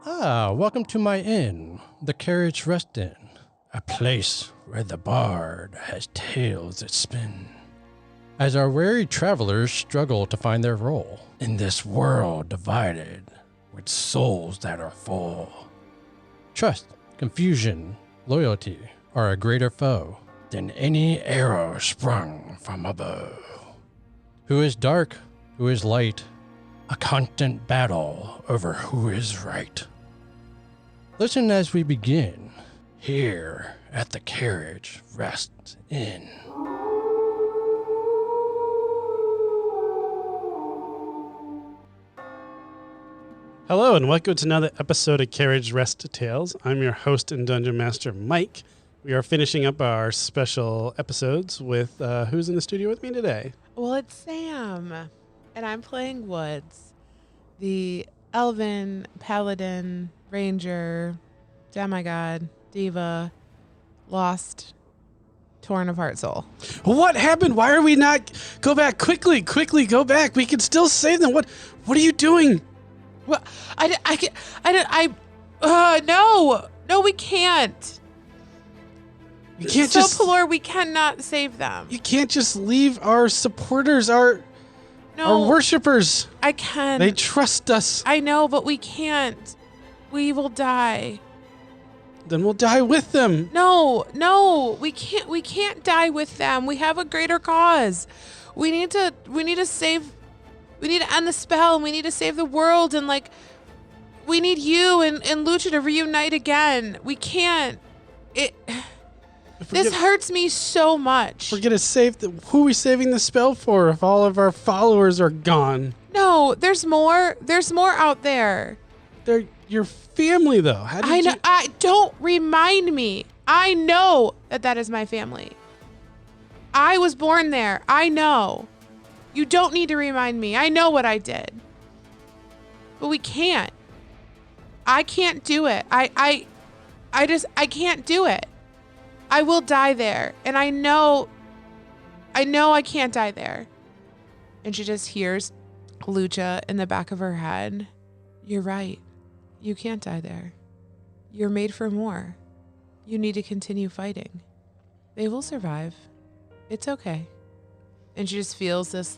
Welcome to my inn, the Carriage Rest Inn, a place where the bard has tales that spin. As our weary travelers struggle to find their role in this world divided with souls that are full. Trust, confusion, loyalty are a greater foe than any arrow sprung from a bow. Who is dark, who is light, a constant battle over who is right. Listen as we begin here at the Carriage Rest Inn. Hello and welcome to another episode of Carriage Rest Tales. I'm your host and Dungeon Master, Mike. We are finishing up our special episodes with who's in the studio with me today? Well, it's Sam, and I'm playing Woods, the elven, paladin, ranger, demigod, diva, lost, torn apart soul. What happened? Why are we not? Go back quickly, go back. We can still save them. What are you doing? Well, no, we can't. You can't so just. Pelor, we cannot save them. You can't just leave our supporters, our worshippers. I can. They trust us. I know, but we can't. We will die. Then we'll die with them. No, we can't. We can't die with them. We have a greater cause. We need to save. We need to end the spell, and we need to save the world, and we need you and Lucha to reunite again. We can't. This hurts me so much. We're gonna save who are we saving the spell for if all of our followers are gone? No, there's more. There's more out there. They're your family, though. How did you? Don't remind me. I know that is my family. I was born there. I know. You don't need to remind me. I know what I did. But we can't. I can't do it. I can't do it. I will die there. And I know I can't die there. And she just hears Lucha in the back of her head. You're right. You can't die there. You're made for more. You need to continue fighting. They will survive. It's okay. And she just feels this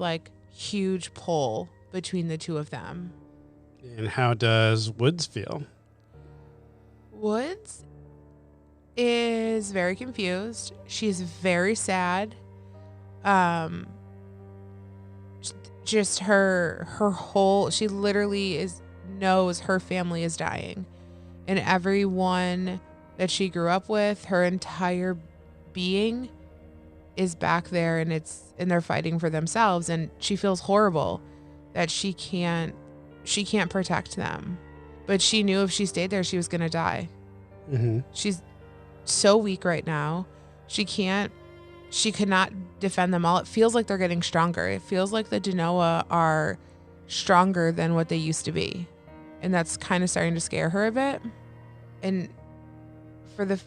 huge pull between the two of them. And how does Woods feel? Woods is very confused. She's very sad. Just her whole, she literally knows her family is dying. And everyone that she grew up with, her entire being is back there, and they're fighting for themselves, and she feels horrible that she can't protect them. But she knew if she stayed there, she was going to die. Mm-hmm. She's so weak right now. She could not defend them all. It feels like they're getting stronger. It feels like the Genoa are stronger than what they used to be. And that's kind of starting to scare her a bit. And for the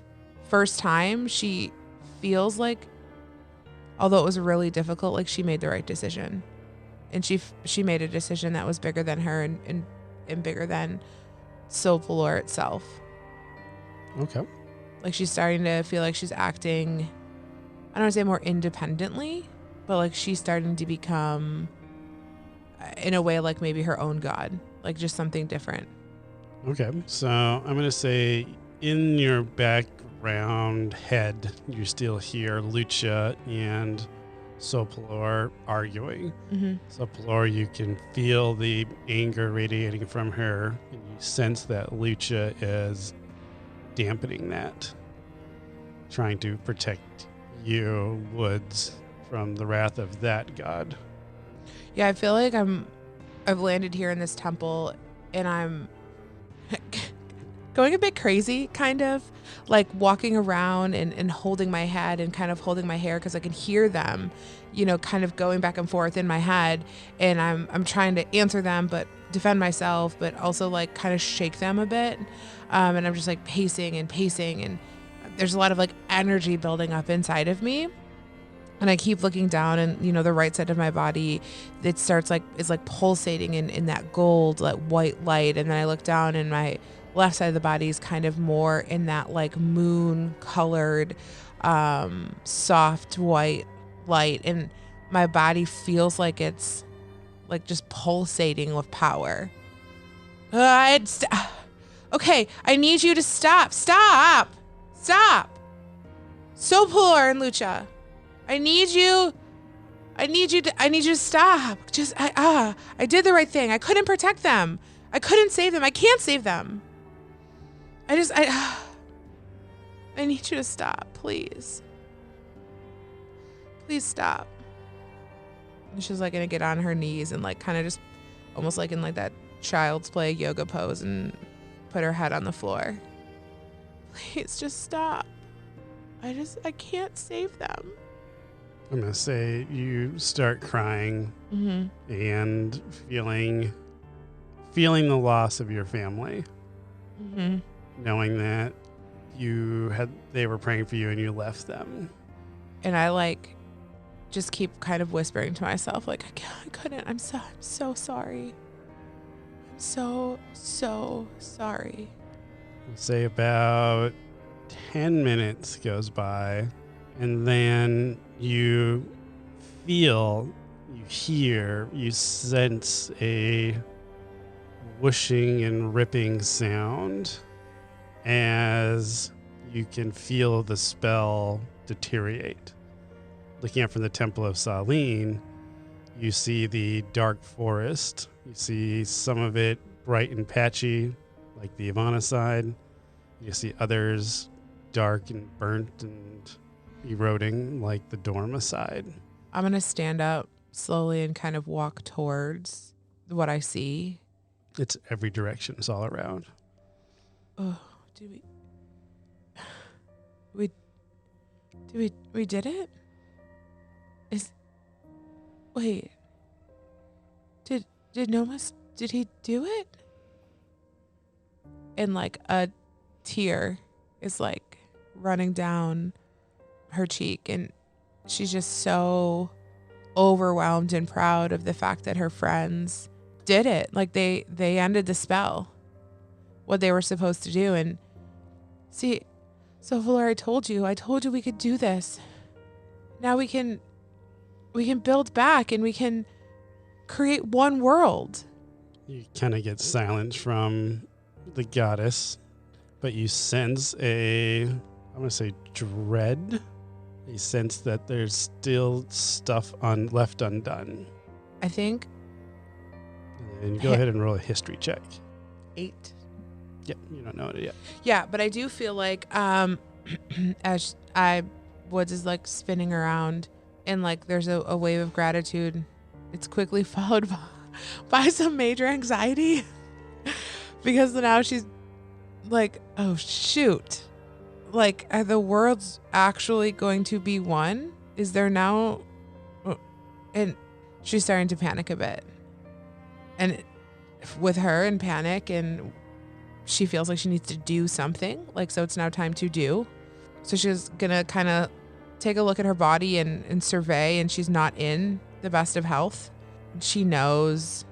first time, she feels like, although it was really difficult, she made the right decision. And she made a decision that was bigger than her and bigger than Pelor itself. Okay. She's starting to feel like she's acting, I don't want to say more independently, but she's starting to become, in a way, maybe her own god. Just something different. Okay. So I'm going to say in your background head, you still hear Lucha and Pelor arguing. Mm-hmm. Pelor, you can feel the anger radiating from her, and you sense that Lucha is dampening that, trying to protect you, Woods, from the wrath of that god. Yeah, I feel like I've landed here in this temple, and I'm going a bit crazy, kind of walking around and holding my head and kind of holding my hair, because I can hear them, kind of going back and forth in my head, and I'm trying to answer them but defend myself, but also kind of shake them a bit, and I'm just pacing, and there's a lot of energy building up inside of me. And I keep looking down, and the right side of my body, it starts is pulsating in that gold, that white light. And then I look down, and my left side of the body is kind of more in that like moon colored, soft white light. And my body feels like it's like just pulsating with power. Okay, I need you to stop. Stop. Sopolar and Lucha. I need you to stop. I did the right thing. I couldn't protect them. I couldn't save them. I can't save them. I need you to stop, please. Please stop. And she's like gonna get on her knees and like kind of just almost like in like that child's play yoga pose and put her head on the floor. Please just stop. I can't save them. I'm going to say you start crying and feeling the loss of your family. Knowing that they were praying for you and you left them. And I like just keep kind of whispering to myself like I couldn't. I'm so sorry. I'm so sorry. Say about 10 minutes goes by, and then you feel, you hear, you sense a whooshing and ripping sound as you can feel the spell deteriorate. Looking up from the Temple of Saline, you see the dark forest. You see some of it bright and patchy, like the Ivana side. You see others dark and burnt and eroding, like the Dorma side. I'm going to stand up slowly and kind of walk towards what I see. It's every direction. It's all around. Oh, we did it? Did Nomas, did he do it? And like a tear is like running down her cheek, and she's just so overwhelmed and proud of the fact that her friends did it. Like they ended the spell, what they were supposed to do. And see, so Valar, I told you we could do this. Now we can build back and we can create one world. You kind of get silence from the goddess, but you sense I'm going to say dread. You sense that there's still stuff left undone. I think. And go ahead and roll a history check. 8. Yeah, you don't know it yet. Yeah, but I do feel like as Woods is like spinning around and like there's a wave of gratitude. It's quickly followed by some major anxiety because now she's like, oh shoot. Like, are the worlds actually going to be one? Is there now? And she's starting to panic a bit. And with her in panic, and she feels like she needs to do something. Like, so it's now time to do. So she's going to kind of take a look at her body and survey, and she's not in the best of health. She knows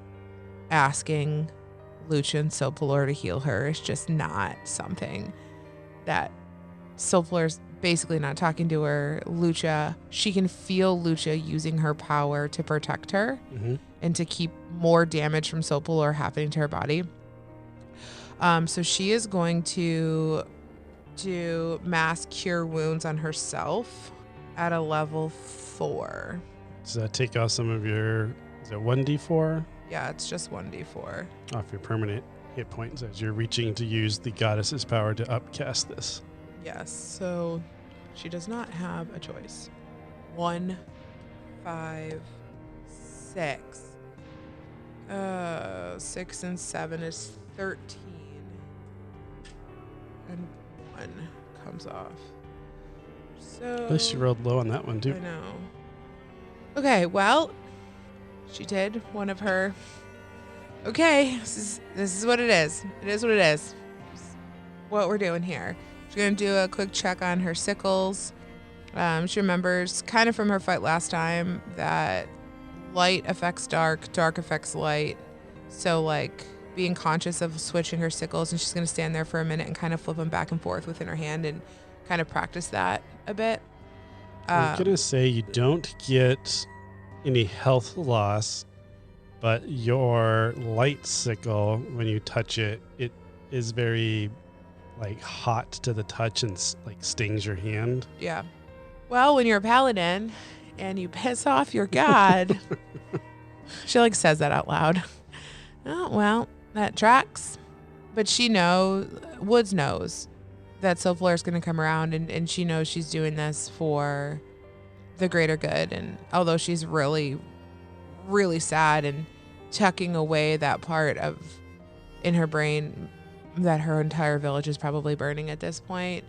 asking Lucha and Sopolar to heal her is just not something that Sopolar's basically not talking to her. Lucha, she can feel Lucha using her power to protect her and to keep more damage from Sopolar happening to her body. So she is going to do mass cure wounds on herself at a level 4. Does that take off some of your, is it 1d4? Yeah, it's just 1d4. Off your permanent hit points as you're reaching to use the goddess's power to upcast this. Yes, so she does not have a choice. 1, 5, 6. 6 and 7 is 13. And 1 comes off. So At least you rolled low on that one too. I know. Okay, well, she did one of her. Okay, this is what it is. It is what it is. It's what we're doing here. She's going to do a quick check on her sickles. She remembers kind of from her fight last time that light affects dark, dark affects light. So like being conscious of switching her sickles, and she's going to stand there for a minute and kind of flip them back and forth within her hand and kind of practice that a bit. I'm going to say you don't get any health loss, but your light sickle, when you touch it, it is very like hot to the touch and like stings your hand. Yeah. Well, when you're a paladin and you piss off your god, she like says that out loud. Oh, well, that tracks. But she Woods knows that Silfleur is going to come around, and she knows she's doing this for the greater good. And although she's really, really sad and tucking away that part of in her brain that her entire village is probably burning at this point,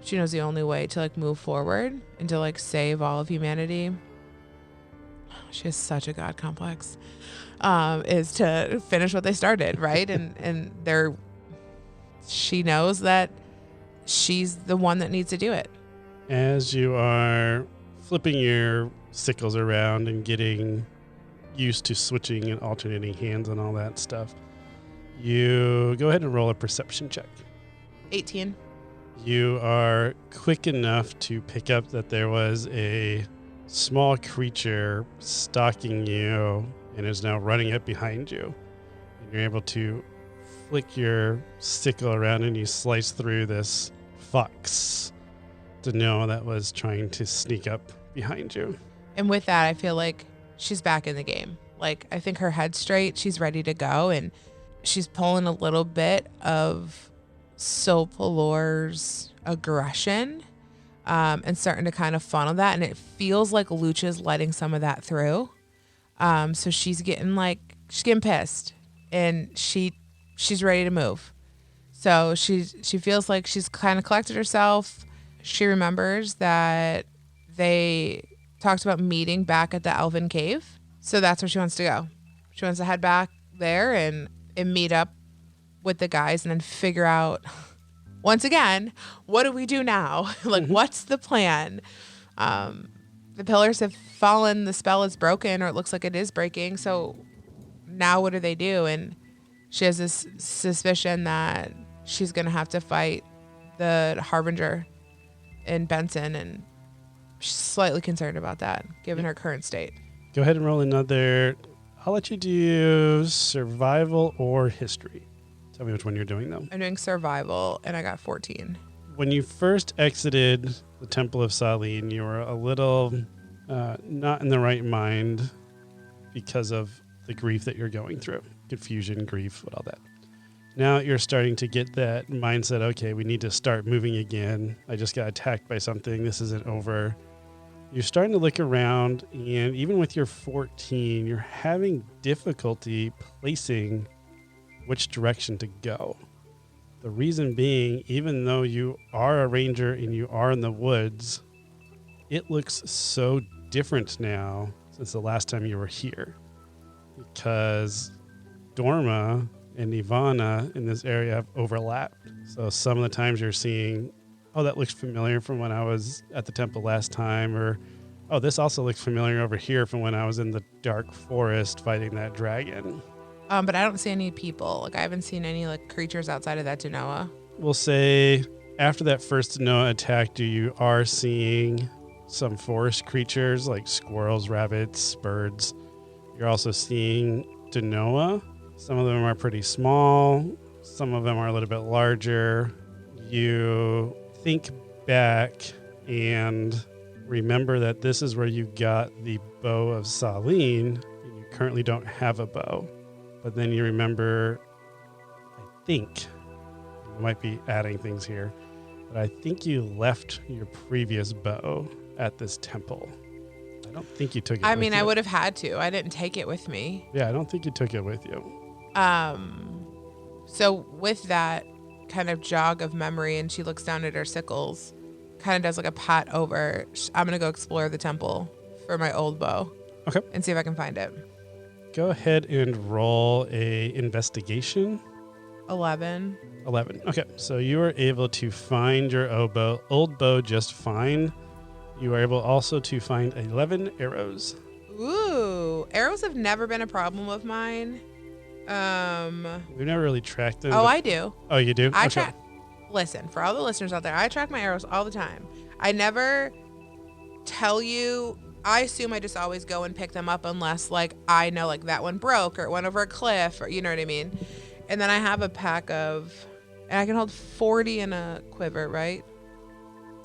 she knows the only way to like move forward and to like save all of humanity. She has such a god complex. Is to finish what they started, right? and she knows that she's the one that needs to do it. As you are flipping your sickles around and getting used to switching and alternating hands and all that stuff, you go ahead and roll a perception check. 18. You are quick enough to pick up that there was a small creature stalking you and is now running up behind you. And you're able to flick your sickle around and you slice through this fox to know that was trying to sneak up behind you. And with that, I feel like she's back in the game. Like, I think her head's straight. She's ready to go. And she's pulling a little bit of Silfleur's aggression and starting to kind of funnel that. And it feels like Lucha's letting some of that through. So she's getting pissed, and she's ready to move. So she feels like she's kind of collected herself. She remembers that they talked about meeting back at the Elven Cave. So that's where she wants to go. She wants to head back there and meet up with the guys and then figure out, once again, what do we do now? Like, what's the plan? The pillars have fallen, the spell is broken, or it looks like it is breaking. So now what do they do? And she has this suspicion that she's going to have to fight the Harbinger in Benson, and she's slightly concerned about that, given her current state. Go ahead and roll another. I'll let you do survival or history. Tell me which one you're doing, though. I'm doing survival, and I got 14. When you first exited the Temple of Saline, you were a little not in the right mind because of the grief that you're going through. Confusion, grief, all that. Now you're starting to get that mindset, okay, we need to start moving again. I just got attacked by something. This isn't over. You're starting to look around, and even with your 14, you're having difficulty placing which direction to go. The reason being, even though you are a ranger and you are in the woods, it looks so different now since the last time you were here. Because Dorma and Ivana in this area have overlapped. So some of the times you're seeing, oh, that looks familiar from when I was at the temple last time, or, oh, this also looks familiar over here from when I was in the dark forest fighting that dragon. But I don't see any people. Like, I haven't seen any creatures outside of that Denoa. We'll say after that first Denoa attacked you, you are seeing some forest creatures like squirrels, rabbits, birds. You're also seeing Denoa. Some of them are pretty small. Some of them are a little bit larger. You think back and remember that this is where you got the bow of Saline, and you currently don't have a bow. But then you remember, I think, I might be adding things here, but I think you left your previous bow at this temple. I don't think you took it with you. I mean, I would have had to. I didn't take it with me. Yeah, I don't think you took it with you. So with that kind of jog of memory, and she looks down at her sickles, kind of does like a pat over, I'm going to go explore the temple for my old bow. Okay. And see if I can find it. Go ahead and roll a investigation. 11. 11. Okay, so you were able to find your old bow just fine. You were able also to find 11 arrows. Ooh, arrows have never been a problem of mine. We've never really tracked them. Oh, I do. Oh, you do? I Okay. track. Listen, for all the listeners out there, I track my arrows all the time. I never tell you. I assume I just always go and pick them up unless, like, I know, like, that one broke or it went over a cliff or, you know what I mean? And then I have a pack of, and I can hold 40 in a quiver, right?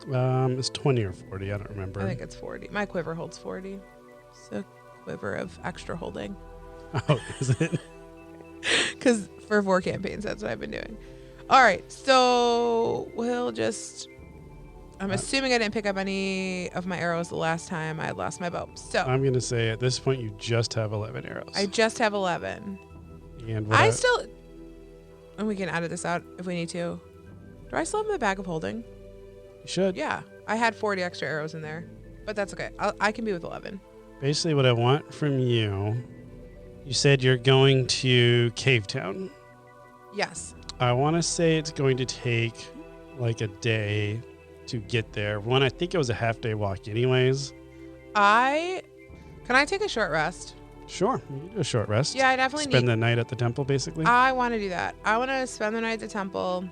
It's 20 or 40. I don't remember. I think it's 40. My quiver holds 40. It's a quiver of extra holding. Oh, is it? Because for 4 campaigns, that's what I've been doing. All right, so we'll just... I'm assuming I didn't pick up any of my arrows the last time I lost my bow. So I'm going to say at this point, you just have 11 arrows. I just have 11. And I still... And we can edit this out if we need to. Do I still have my bag of holding? You should. Yeah, I had 40 extra arrows in there. But that's okay. I can be with 11. Basically, what I want from you, you said you're going to Cave Town. Yes. I want to say it's going to take like a day to get there. One, I think it was a half-day walk anyways. Can I take a short rest? Sure, you can do a short rest. Yeah, I definitely Spend the night at the temple, basically. I want to do that. I want to spend the night at the temple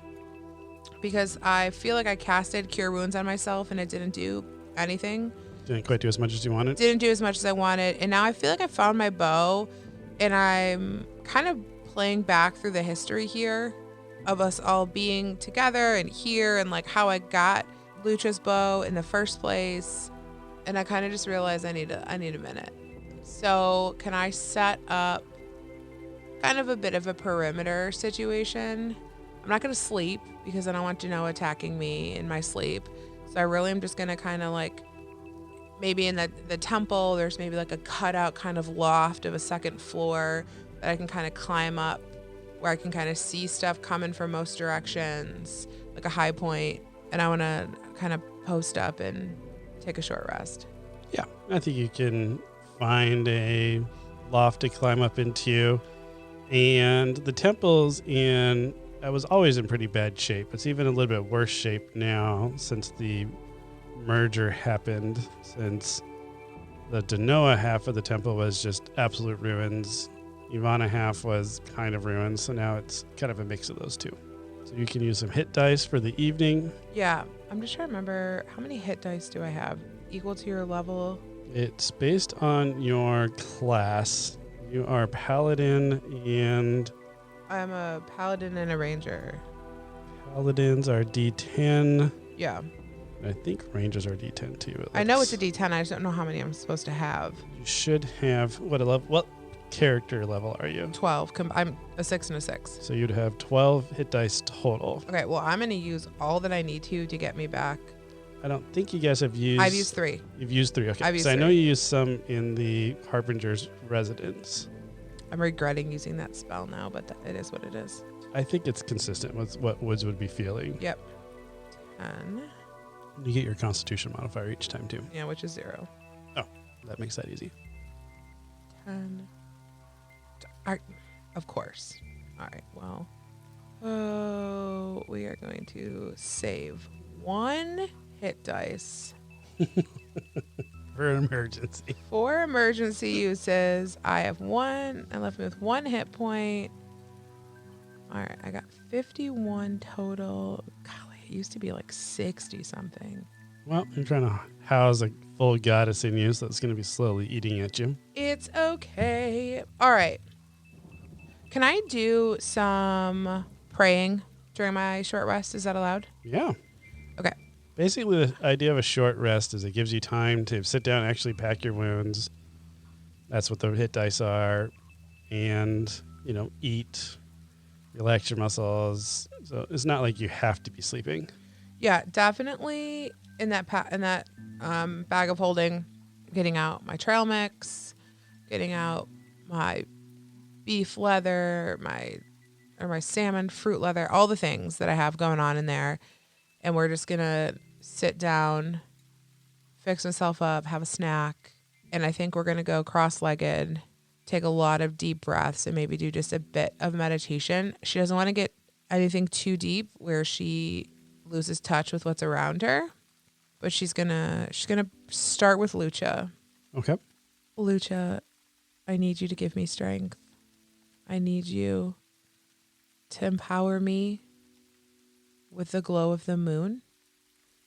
because I feel like I casted Cure Wounds on myself and it didn't do anything. Didn't quite do as much as you wanted. Didn't do as much as I wanted. And now I feel like I found my bow and I'm kind of playing back through the history here of us all being together and here and like how I got Lucha's bow in the first place. And I kind of just realized I need a minute. So can I set up kind of a bit of a perimeter situation? I'm not going to sleep because I don't want Dano attacking me in my sleep. So I really am just going to kind of like, maybe in the temple, there's maybe like a cutout kind of loft of a second floor that I can kind of climb up where I can kind of see stuff coming from most directions, like a high point. And I want to kind of post up and take a short rest. Yeah, I think you can find a loft to climb up into. And the temple's I was always in pretty bad shape. It's even a little bit worse shape now since the merger happened, since the Danoa half of the temple was just absolute ruins. Ivana half was kind of ruins, so now it's kind of a mix of those two. So you can use some hit dice for the evening. Yeah, I'm just trying to remember how many hit dice do I have? Equal to your level? It's based on your class. You are paladin, and I'm a paladin and a ranger. paladins are D10. Yeah. I think rangers are D10 too. I know it's a D10. I just don't know how many I'm supposed to have. You should have what character level are you? 12. I'm a 6 and a 6. So you'd have 12 hit dice total. Okay, well, I'm going to use all that I need to get me back. I don't think you guys have used... I've used 3. You've used 3, okay. I've used so I know 3. you used some in the Harbinger's residence. I'm regretting using that spell now, but it is what it is. I think it's consistent with what Woods would be feeling. Yep. 10. You get your Constitution modifier each time too. Yeah, which is 0. Oh, that makes that easy. 10. Of course. All right, well. Oh, we are going to save 1 hit dice. For an emergency. For emergency uses, I have 1. I left me with 1 hit point. All right, I got 51 total. Golly, it used to be like 60 something. Well, I'm trying to house a full goddess in you, so it's going to be slowly eating at you. It's okay. All right. Can I do some praying during my short rest? Is that allowed? Yeah. Okay. Basically, the idea of a short rest is it gives you time to sit down and actually pack your wounds. That's what the hit dice are. And, eat, relax your muscles. So it's not like you have to be sleeping. Yeah, definitely in that bag of holding, getting out my trail mix, getting out my beef leather, my salmon fruit leather, all the things that I have going on in there. And we're just going to sit down, fix myself up, have a snack. And I think we're going to go cross-legged, take a lot of deep breaths, and maybe do just a bit of meditation. She doesn't want to get anything too deep where she loses touch with what's around her. But she's gonna start with Lucha. Okay. Lucha, I need you to give me strength. I need you to empower me with the glow of the moon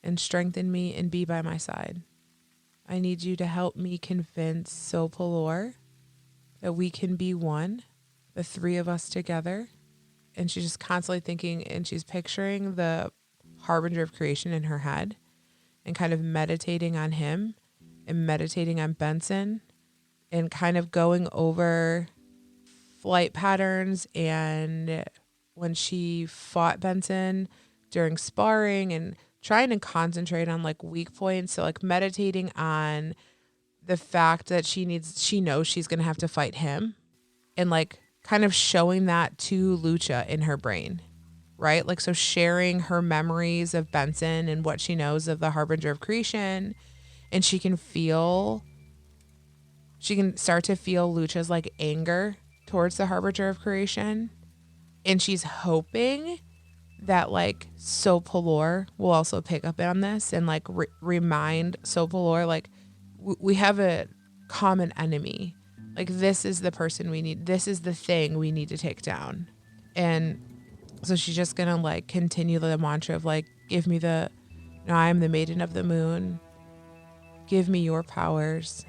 and strengthen me and be by my side. I need you to help me convince Sopalor that we can be one, the three of us together. And she's just constantly thinking, and she's picturing the harbinger of creation in her head and kind of meditating on him and meditating on Benson and kind of going over flight patterns and when she fought Benson during sparring and trying to concentrate on like weak points. So like meditating on the fact that she knows she's going to have to fight him and like kind of showing that to Lucha in her brain, right? Like, so sharing her memories of Benson and what she knows of the harbinger of creation. And she can start to feel Lucha's like anger towards the harbinger of creation. And she's hoping that like Sopalor will also pick up on this and like remind Sopalor, like, we have a common enemy. Like, this is the person we need. This is the thing we need to take down. And so she's just going to like continue the mantra of like, I am the maiden of the moon. Give me your powers.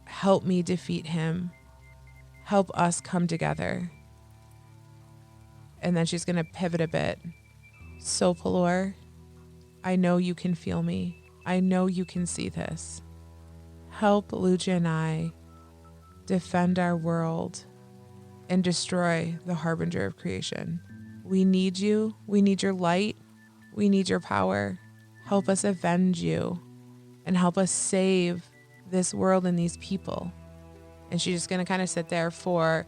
Help me defeat him. Help us come together. And then she's going to pivot a bit. Sopalor, I know you can feel me. I know you can see this. Help Lucha and I defend our world and destroy the harbinger of creation. We need you. We need your light. We need your power. Help us avenge you and help us save this world and these people. And she's just going to kind of sit there for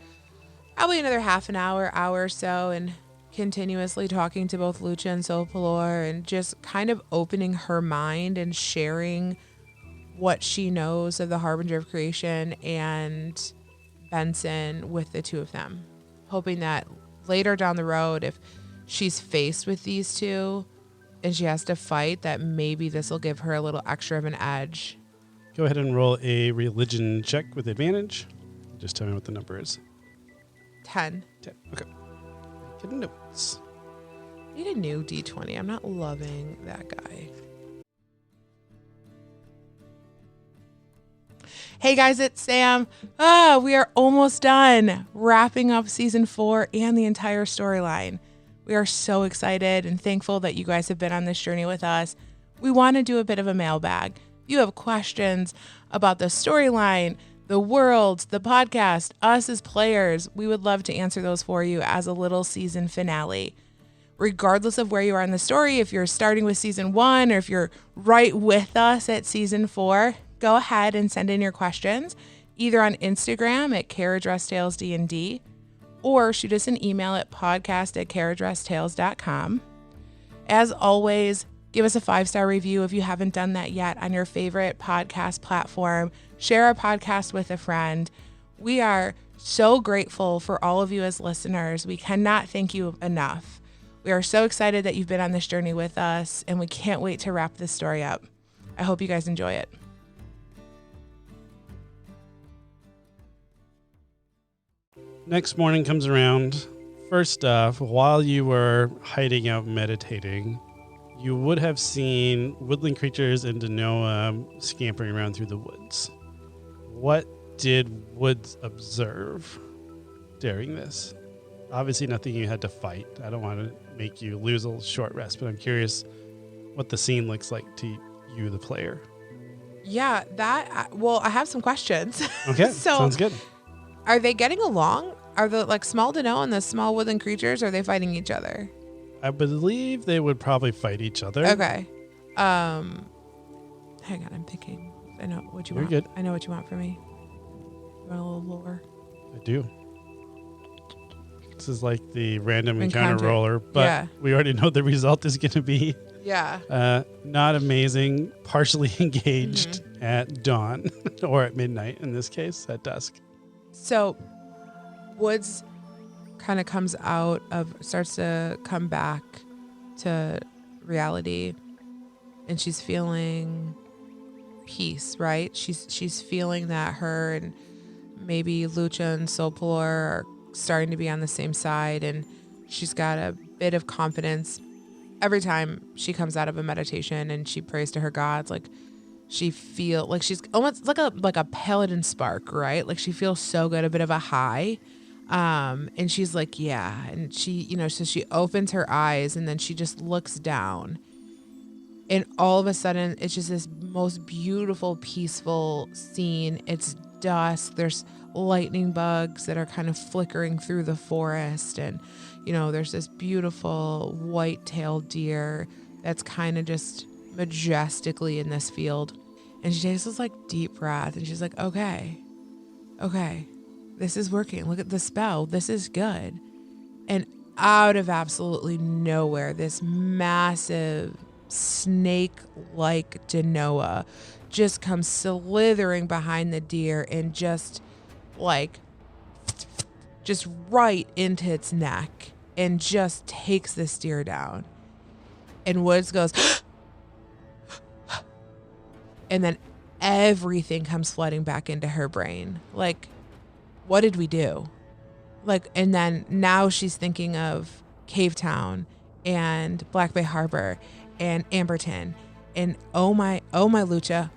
probably another half an hour or so and continuously talking to both Lucha and Sopalor and just kind of opening her mind and sharing what she knows of the harbinger of creation and Benson with the two of them, hoping that later down the road, if she's faced with these two and she has to fight, that maybe this will give her a little extra of an edge. Go ahead and roll a religion check with advantage. Just tell me what the number is. 10. 10. Okay. Get notes. Need a new D20. I'm not loving that guy. Hey guys, it's Sam. We are almost done wrapping up season 4 and the entire storyline. We are so excited and thankful that you guys have been on this journey with us. We want to do a bit of a mailbag. If you have questions about the storyline, the world, the podcast, us as players, we would love to answer those for you as a little season finale. Regardless of where you are in the story, if you're starting with season 1 or if you're right with us at season 4, go ahead and send in your questions either on Instagram at Carriage Rest Tales D&D or shoot us an email at podcast@carriageresttales.com. As always, give us a 5-star review if you haven't done that yet on your favorite podcast platform. Share our podcast with a friend. We are so grateful for all of you as listeners. We cannot thank you enough. We are so excited that you've been on this journey with us, and we can't wait to wrap this story up. I hope you guys enjoy it. Next morning comes around. First off, while you were hiding out meditating, you would have seen woodland creatures and Danoa scampering around through the woods. What did Woods observe during this? Obviously nothing you had to fight. I don't want to make you lose a short rest, but I'm curious what the scene looks like to you, the player. Yeah, I have some questions. Okay, sounds good. Are they getting along? Are the like small Danoa and the small woodland creatures, are they fighting each other? I believe they would probably fight each other. Okay. Hang on, I'm thinking. I know what you want. You're good. I know what you want from me. You want a little lore? I do. This is like the random encounter roller, but yeah. We already know the result is going to be not amazing, partially engaged at dawn or at midnight, in this case, at dusk. So Woods kind of starts to come back to reality, and she's feeling peace, right? She's feeling that her and maybe Lucha and Sopalor are starting to be on the same side, and she's got a bit of confidence every time she comes out of a meditation and she prays to her gods. Like she feel like she's almost like a paladin spark, right? Like she feels so good, a bit of a high. And she's like, yeah. And she, so she opens her eyes and then she just looks down. And all of a sudden, it's just this most beautiful, peaceful scene. It's dusk. There's lightning bugs that are kind of flickering through the forest. And, there's this beautiful white-tailed deer that's kind of just majestically in this field. And she takes this like deep breath and she's like, okay, this is working. Look at the spell. This is good. And out of absolutely nowhere, this massive snake-like Denoa just comes slithering behind the deer and just right into its neck and just takes this deer down. And Woods goes, and then everything comes flooding back into her brain. Like, what did we do? And then now she's thinking of Cave Town and Black Bay Harbor and Amberton. And oh my Lucha,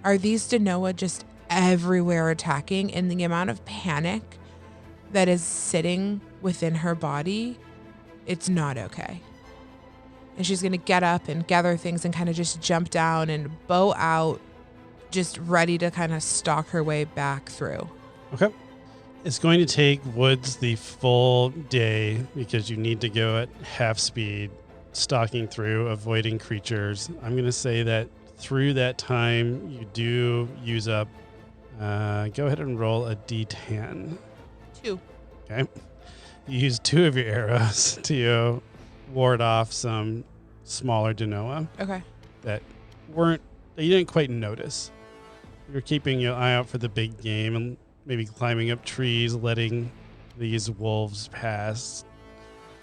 are these Denoa just everywhere attacking? And the amount of panic that is sitting within her body, it's not okay. And she's going to get up and gather things and kind of just jump down and bow out, just ready to kind of stalk her way back through. Okay. It's going to take Woods the full day because you need to go at half speed, stalking through, avoiding creatures. I'm going to say that through that time, you do use up. Go ahead and roll a d10. 2. Okay. You use 2 of your arrows to ward off some smaller Denoa. Okay. That you didn't quite notice. You're keeping your eye out for the big game and maybe climbing up trees, letting these wolves pass.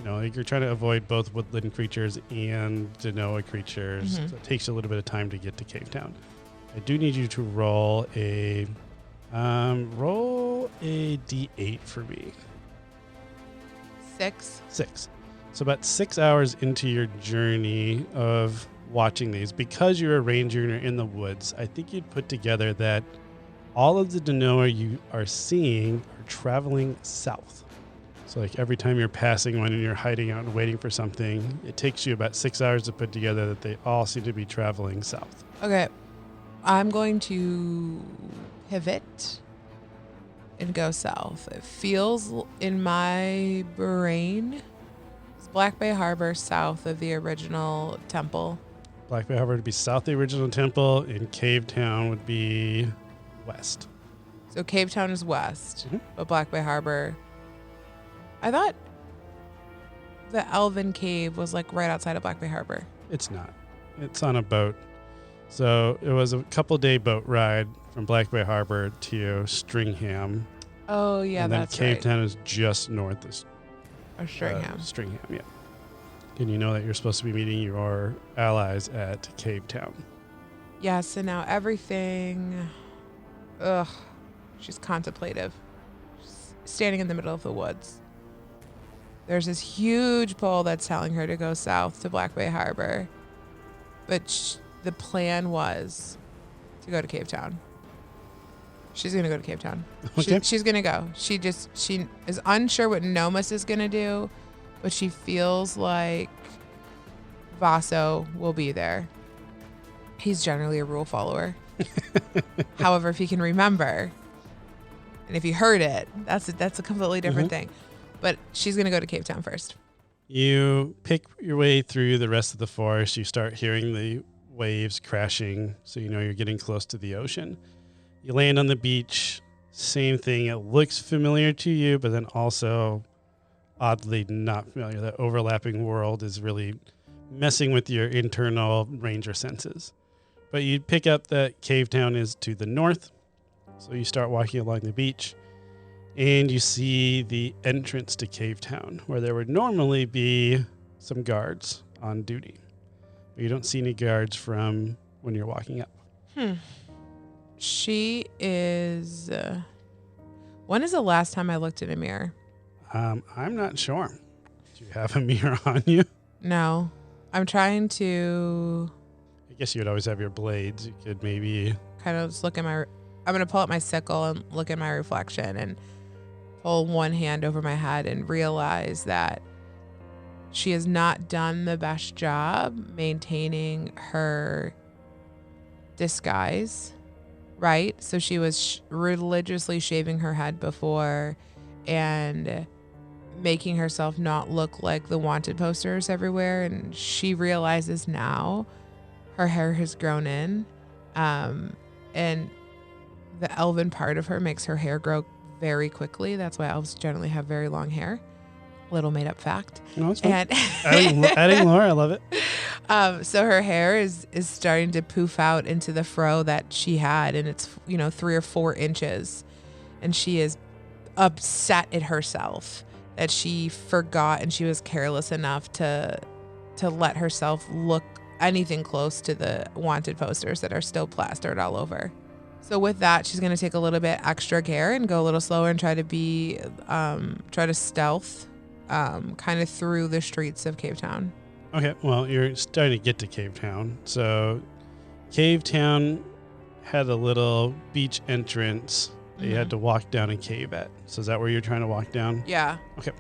You're trying to avoid both woodland creatures and Denoa creatures. Mm-hmm. So it takes you a little bit of time to get to Cave Town. I do need you to roll a d8 for me. 6. 6. So about 6 hours into your journey of watching these, because you're a ranger and you're in the woods, I think you'd put together that all of the Denoa you are seeing are traveling south. So every time you're passing one and you're hiding out and waiting for something, it takes you about 6 hours to put together that they all seem to be traveling south. Okay. I'm going to pivot and go south. It feels in my brain, it's Black Bay Harbor south of the original temple. Black Bay Harbor would be south of the original temple, and Cave Town would be west. So Cave Town is west, Mm-hmm. but Black Bay Harbor, I thought the Elven Cave was right outside of Black Bay Harbor. It's not. It's on a boat. So it was a couple-day boat ride from Black Bay Harbor to Stringham. Oh, yeah, and then that's Cave right. Town is just north of Stringham. Stringham, yeah. And you know that you're supposed to be meeting your allies at Cave Town. Yeah, so now everything... Ugh. She's contemplative. She's standing in the middle of the woods. There's this huge pole that's telling her to go south to Black Bay Harbor. But the plan was to go to Cave Town. She's going to go to Cave Town. Okay. She's going to go. She is unsure what Nomus is going to do, but she feels like Vaso will be there. He's generally a rule follower. However, if he can remember, and if he heard it, that's a completely different thing. But she's going to go to Cave Town first. You pick your way through the rest of the forest. You start hearing the waves crashing, so you know you're getting close to the ocean. You land on the beach. Same thing. It looks familiar to you, but then also oddly not familiar. That overlapping world is really messing with your internal ranger senses. But you pick up that Cave Town is to the north. So you start walking along the beach, and you see the entrance to Cave Town, where there would normally be some guards on duty. But you don't see any guards from when you're walking up. She is... When is the last time I looked in a mirror? I'm not sure. Do you have a mirror on you? No. I'm trying to I guess you would always have your blades. You could maybe... kind of just look at I'm going to pull up my sickle and look at my reflection and pull one hand over my head and realize that she has not done the best job maintaining her disguise, right? So she was religiously shaving her head before and making herself not look like the wanted posters everywhere. And she realizes now her hair has grown in. And the elven part of her makes her hair grow very quickly. That's why elves generally have very long hair. Little made up fact. No, it's fine. And adding lore, I love it. so her hair is starting to poof out into the fro that she had, and it's 3 or 4 inches, and she is upset at herself that she forgot and she was careless enough to let herself look anything close to the wanted posters that are still plastered all over. So with that, she's going to take a little bit extra care and go a little slower and try to stealth kind of through the streets of Cave Town. Okay, well, you're starting to get to Cave Town. So Cave Town had a little beach entrance that you had to walk down a cave at. So is that where you're trying to walk down? Yeah. Okay.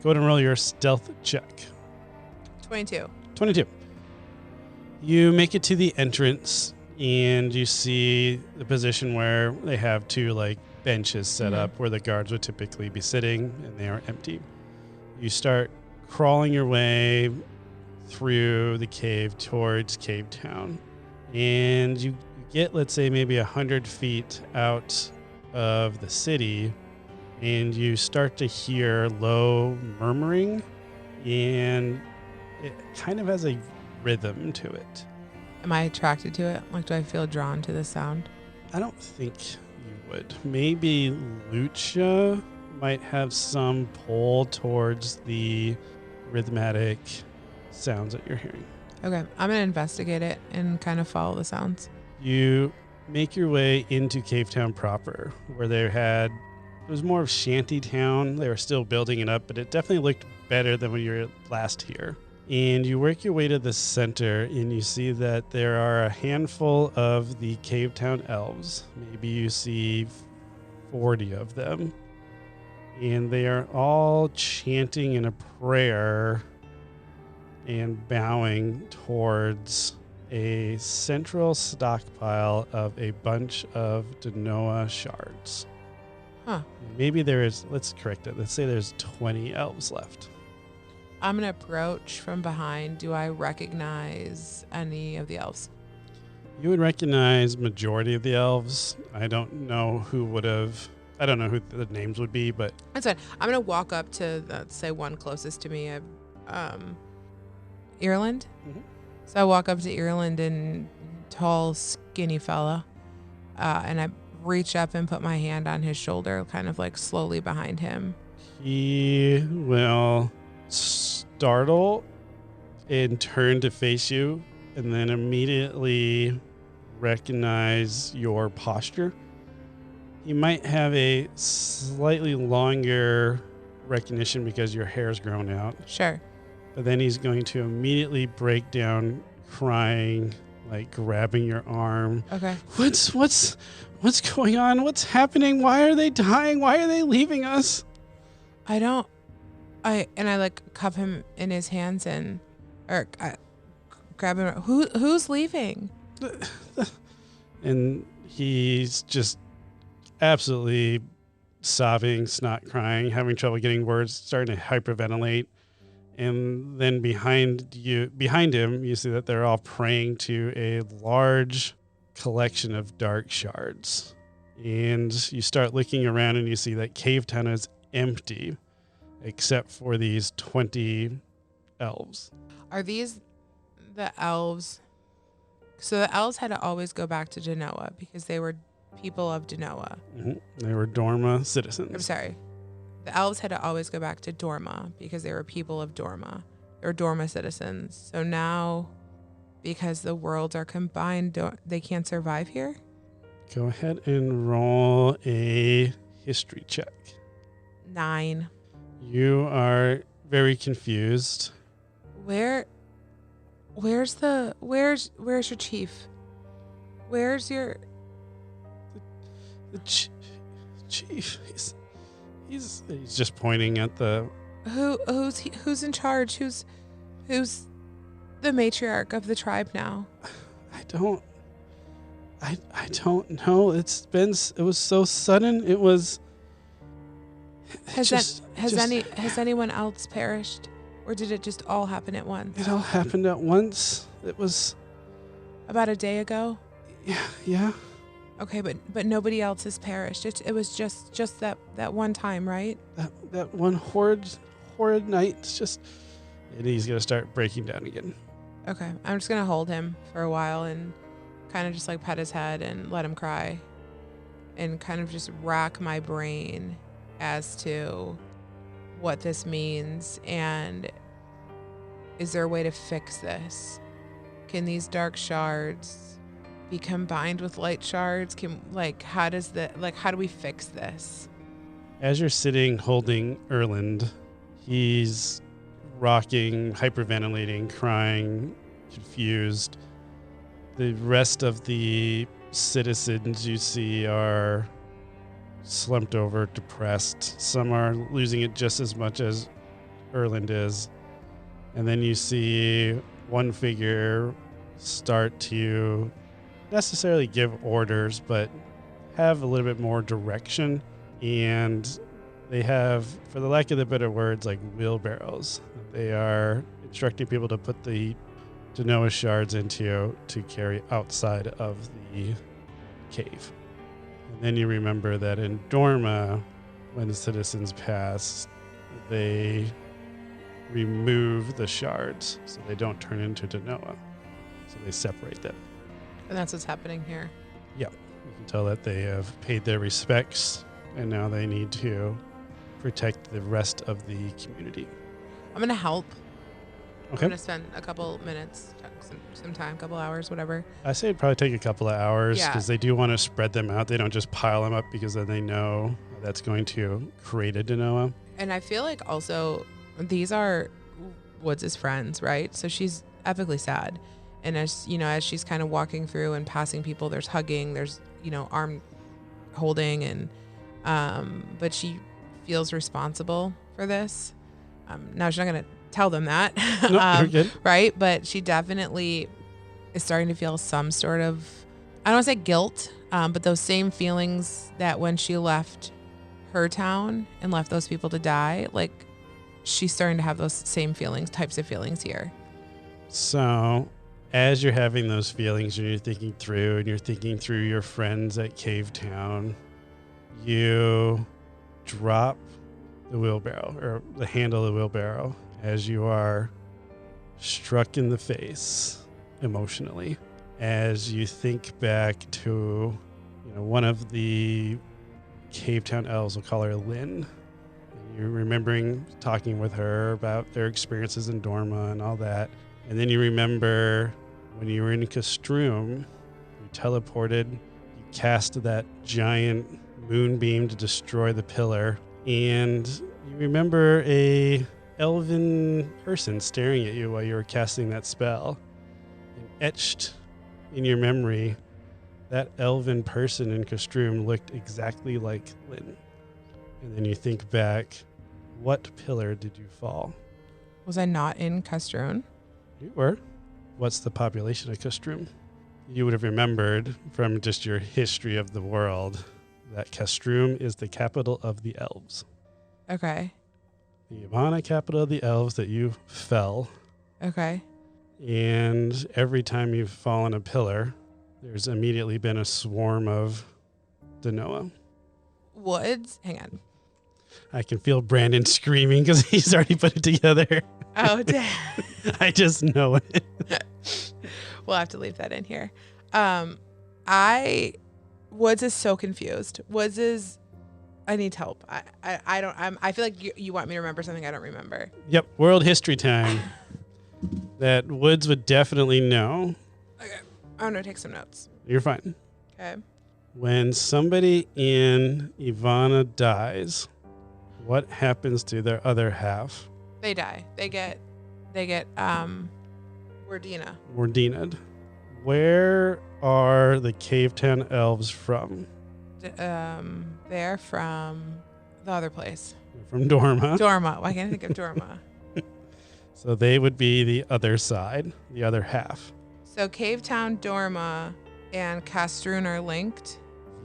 Go ahead and roll your stealth check. 22. 22. You make it to the entrance and you see the position where they have 2 benches set up where the guards would typically be sitting, and they are empty. You start crawling your way through the cave towards Cave Town, and you get, let's say, maybe 100 feet out of the city, and you start to hear low murmuring, and it kind of has a rhythm to it. Am I attracted to it? Do I feel drawn to the sound? I don't think you would. Maybe Lucia might have some pull towards the rhythmic sounds that you're hearing. Okay, I'm going to investigate it and kind of follow the sounds. You make your way into Cave Town proper, where it was more of shanty town. They were still building it up, but it definitely looked better than when you were last here. And you work your way to the center, and you see that there are a handful of the Cave Town elves. Maybe you see 40 of them. And they are all chanting in a prayer and bowing towards a central stockpile of a bunch of Denoa shards. Huh. Maybe let's correct it. Let's say there's 20 elves left. I'm going to approach from behind. Do I recognize any of the elves? You would recognize majority of the elves. I don't know who the names would be, but... That's fine. I'm going to walk up to, let's say, one closest to me, Ireland. Mm-hmm. So I walk up to Ireland, and tall, skinny fella, and I reach up and put my hand on his shoulder, kind of slowly behind him. He will startle and turn to face you, and then immediately recognize your posture. He might have a slightly longer recognition because your hair's grown out. Sure. But then he's going to immediately break down crying, grabbing your arm. Okay. What's going on? What's happening? Why are they dying? Why are they leaving us? I cup him in his hands or grab him. Who's leaving? And he's just absolutely sobbing, snot crying, having trouble getting words, starting to hyperventilate. And then behind him, you see that they're all praying to a large collection of dark shards. And you start looking around and you see that Cave Town is empty, except for these 20 elves. Are these the elves? So the elves had to always go back to Denoa because they were people of Denoa. Mm-hmm. They were Dorma citizens. I'm sorry. The elves had to always go back to Dorma because they were people of Dorma. They were Dorma citizens. So now, because the worlds are combined, they can't survive here? Go ahead and roll a history check. 9. You are very confused. Where's your chief? Where's your The chief. He's just pointing at the. who's in charge? Who's the matriarch of the tribe now? I don't know. It was so sudden. It was. Has anyone else perished, or did it just all happen at once? It all happened at once. It was about a day ago. Yeah. Okay, but nobody else has perished. It was just that one time, right? That one horrid night. It's just, and he's gonna start breaking down again. Okay, I'm just gonna hold him for a while and kind of just like pet his head and let him cry, and kind of just rack my brain as to what this means, and is there a way to fix this? Can these dark shards be combined with light shards? How do we fix this? As you're sitting holding Erland, he's rocking, hyperventilating, crying, confused. The rest of the citizens you see are slumped over, depressed. Some are losing it just as much as Erland is. And then you see one figure start to necessarily give orders, but have a little bit more direction. And they have, for the lack of the better words, like wheelbarrows. They are instructing people to put the Denoa shards into to carry outside of the cave. And then you remember that in Dorma, when the citizens pass, they remove the shards so they don't turn into Denoa. So they separate them. And that's what's happening here. Yeah. You can tell that they have paid their respects, and now they need to protect the rest of the community. I'm going to help. Okay. I'm going to spend a couple minutes, some time, couple hours, whatever. I say it'd probably take a couple of hours because Yeah. they do want to spread them out. They don't just pile them up because then they know that's going to create a Denoa. And I feel like also these are Woods' friends, right? So she's epically sad. And as she's kind of walking through and passing people, there's hugging, there's, arm holding, and but she feels responsible for this. Now she's not going to tell them that, No, you're good. right? But she definitely is starting to feel some sort of, I don't want to say guilt, but those same feelings that when she left her town and left those people to die, like she's starting to have those same types of feelings here. So as you're having those feelings and you're thinking through your friends at Cave Town, you drop the wheelbarrow or the handle of the wheelbarrow as you are struck in the face emotionally. As you think back to, one of the Cave Town elves, we'll call her Lynn. You're remembering talking with her about their experiences in Dorma and all that. And then you remember when you were in Castrum, you teleported, you cast that giant moonbeam to destroy the pillar. And you remember a elven person staring at you while you were casting that spell. And etched in your memory, that elven person in Castrum looked exactly like Lynn. And then you think back, what pillar did you fall? Was I not in Castron? You were. What's the population of Castrum? You would have remembered from just your history of the world that Castrum is the capital of the elves. Okay. The Ivana capital of the elves that you fell. Okay. And every time you've fallen a pillar, there's immediately been a swarm of Denoa. Woods? Hang on. I can feel Brandon screaming because he's already put it together. Oh, damn. I just know it. We'll have to leave that in here. Woods is so confused. I need help. I feel like you want me to remember something I don't remember. Yep. World history time. That Woods would definitely know. Okay. I'm going to take some notes. You're fine. Okay. When somebody in Ivana dies, what happens to their other half? They die. They get Wardina. Wardina'd. Where are the Cavetown elves from? They're from the other place. From Dorma. Dorma. Why can't I think of Dorma? So they would be the other side, the other half. So Cavetown, Dorma, and Castrun are linked.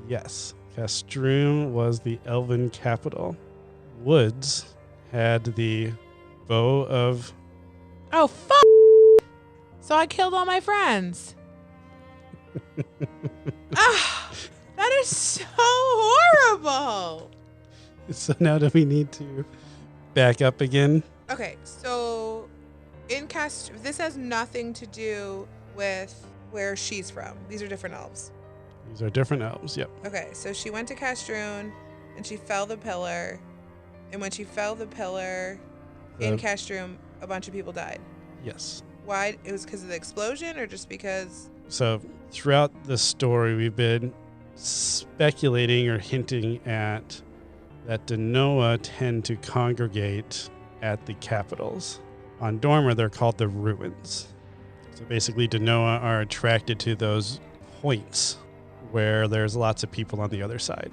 Yes. Castrun was the elven capital. Woods had the bow of... Oh, fuck! So I killed all my friends. That is so horrible. So now do we need to back up again? Okay, so in this has nothing to do with where she's from. These are different elves. These are different elves, yep. Okay, so she went to Castrun and she fell the pillar. And when she fell the pillar in Castrun, a bunch of people died. Yes. Why? It was because of the explosion or just because? So throughout the story, we've been speculating or hinting at that Denoa tend to congregate at the capitals. On Dorma, they're called the ruins. So basically, Denoa are attracted to those points where there's lots of people on the other side.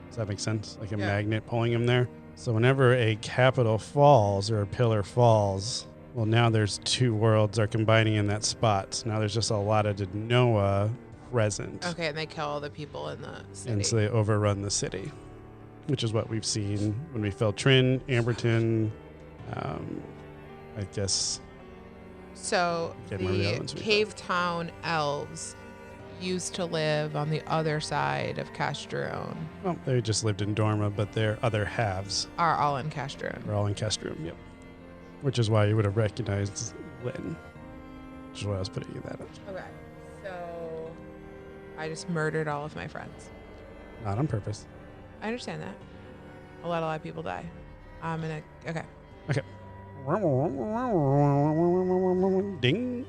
Does that make sense? Like a magnet pulling them there? So whenever a capital falls or a pillar falls, well, now there's two worlds are combining in that spot. So now there's just a lot of Denoa present. Okay, and they kill all the people in the city. And so they overrun the city, which is what we've seen when we fell Trin, Amberton, I guess. So the Cavetown elves used to live on the other side of Castrun. Well, they just lived in Dorma, but their other halves are all in Castrun. Are all in Castrun, yep. Which is why you would have recognized Lynn, which is why I was putting you that up. Okay, so I just murdered all of my friends. Not on purpose. I understand that. I let a lot of people die. Okay. Okay. Ding.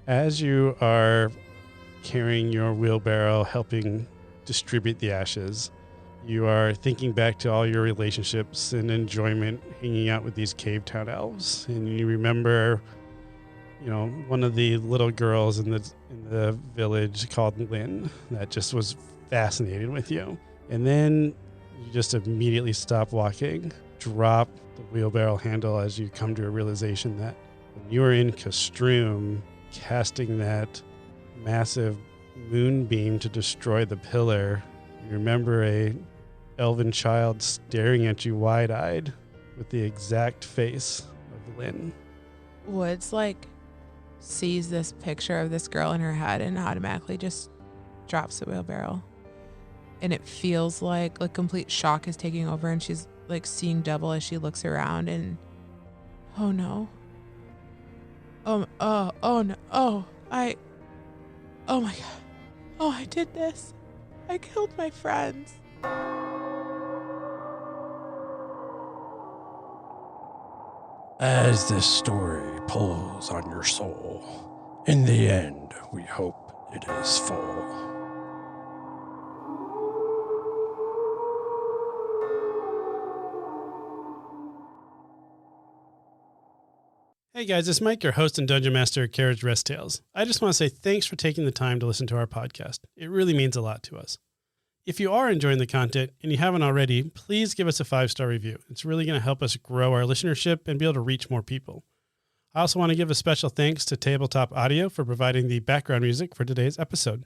As you are carrying your wheelbarrow, helping distribute the ashes, you are thinking back to all your relationships and enjoyment hanging out with these Cavetown elves. And you remember, one of the little girls in the village called Lynn that just was fascinated with you. And then you just immediately stop walking, drop the wheelbarrow handle as you come to a realization that when you were in Castrun casting that massive moonbeam to destroy the pillar, you remember a elven child staring at you wide-eyed with the exact face of Lynn. Woods sees this picture of this girl in her head and automatically just drops the wheelbarrow. And it feels like complete shock is taking over, and she's seeing double as she looks around, and oh no. Oh no. Oh my God. Oh, I did this. I killed my friends. As this story pulls on your soul, in the end, we hope it is full. Hey guys, it's Mike, your host and Dungeon Master at Carriage Rest Tales. I just want to say thanks for taking the time to listen to our podcast. It really means a lot to us. If you are enjoying the content and you haven't already, please give us a 5-star review. It's really going to help us grow our listenership and be able to reach more people. I also want to give a special thanks to Tabletop Audio for providing the background music for today's episode.